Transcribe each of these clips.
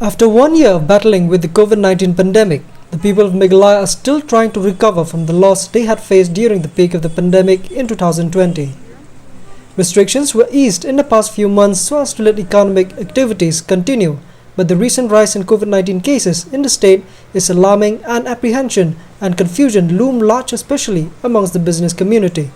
After 1 year of battling with the COVID-19 pandemic, the people of Meghalaya are still trying to recover from the loss they had faced during the peak of the pandemic in 2020. Restrictions were eased in the past few months so as to let economic activities continue, but the recent rise in COVID-19 cases in the state is alarming and apprehension and confusion loom large, especially amongst the business community.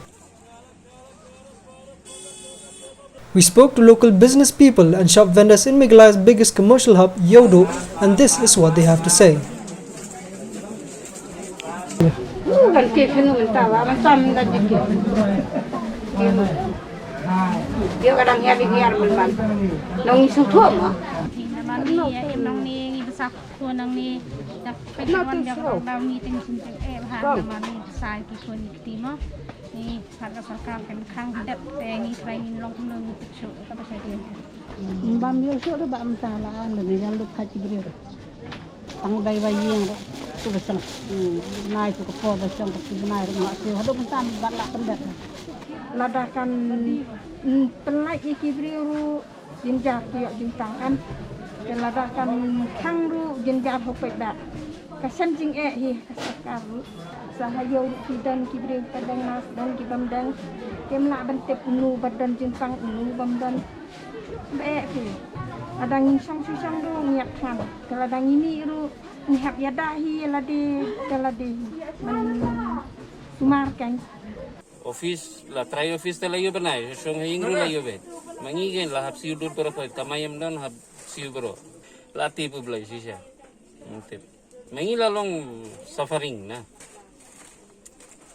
We spoke to local business people and shop vendors in Meghalaya's biggest commercial hub, Yeouido, and this is what they have to say. Ladakan pelai ikibriu jinjar tiok jintangan ladakan kangru jinjar hopeda kasan jing hi kasakaru sahayo kidan kibriu padang nas dan kibamdan kemla bentep unu badan jintang unu bamdan be ki adang song song ru ngiat kan kaladang ini ru nihap yadahi ladi man sumarkan office la try office te layo banai song hingru layo bet mangigen la hab siu dur pero tamayam don hab siu bro la tipu blai sisa tip mangi la long suffering na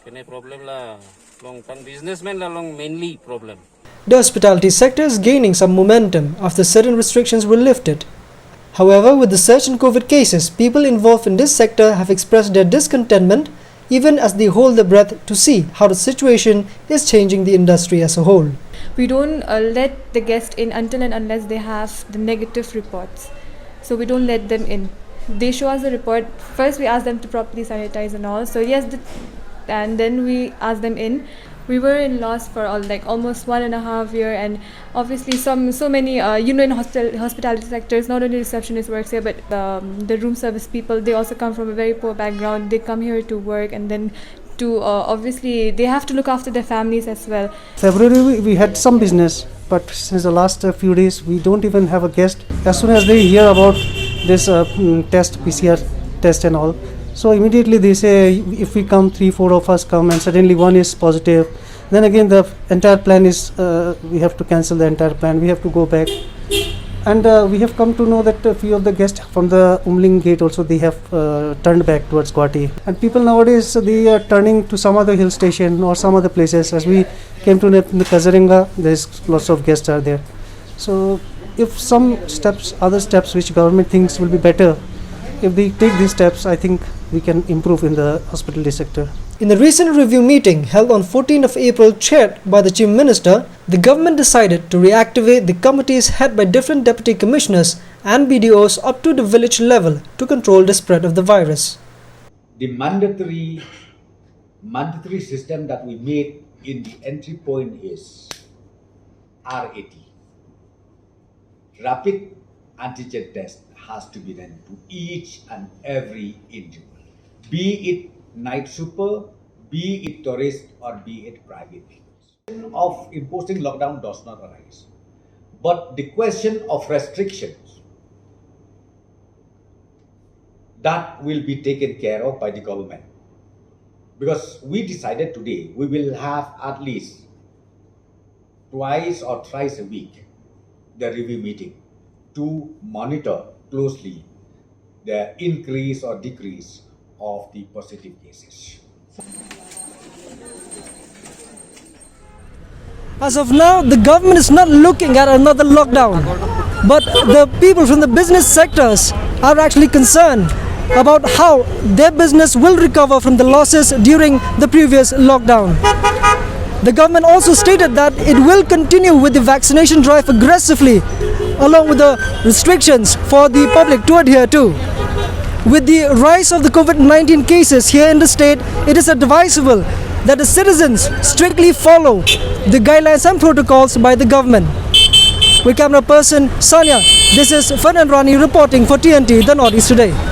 kene problem la long kan businessman la long mainly problem. The hospitality sector is gaining some momentum after certain restrictions were lifted. However, with the surge in COVID cases, people involved in this sector have expressed their discontentment even as they hold their breath to see how the situation is changing the industry as a whole. We don't let the guest in until and unless they have the negative reports. So we don't let them in. They show us the report. First we ask them to properly sanitize and all. So yes, and then we ask them in. We were in loss for almost 1.5 years, and obviously so many in hospitality sectors, not only receptionist works here, but the room service people, they also come from a very poor background. They come here to work, and then to obviously they have to look after their families as well. February we had some business, but since the last few days we don't even have a guest. As soon as they hear about this PCR test and all, so immediately they say if we come 3-4 of us come and suddenly one is positive, then again the entire plan is we have to cancel the entire plan, we have to go back. And we have come to know that a few of the guests from the Umling gate also they have turned back towards Guwahati. And people nowadays they are turning to some other hill station or some other places. As we came to the Kazaringa, there's lots of guests are there. So if other steps which government thinks will be better, if we take these steps, I think we can improve in the hospitality sector. In the recent review meeting held on 14th of April chaired by the Chief Minister, the government decided to reactivate the committees headed by different deputy commissioners and BDOs up to the village level to control the spread of the virus. The mandatory system that we made in the entry point is RAT. Rapid antigen test has to be done to each and every individual, be it night super, be it tourist, or be it private vehicles. Of imposing lockdown does not arise, but the question of restrictions that will be taken care of by the government, because we decided today we will have at least twice or thrice a week the review meeting to monitor closely the increase or decrease of the positive cases. As of now, the government is not looking at another lockdown, but the people from the business sectors are actually concerned about how their business will recover from the losses during the previous lockdown. The government also stated that it will continue with the vaccination drive aggressively, along with the restrictions for the public to adhere to. With the rise of the COVID-19 cases here in the state, it is advisable that the citizens strictly follow the guidelines and protocols by the government. With camera person Sanya, this is Fernand Rani reporting for TNT, The Northeast Today.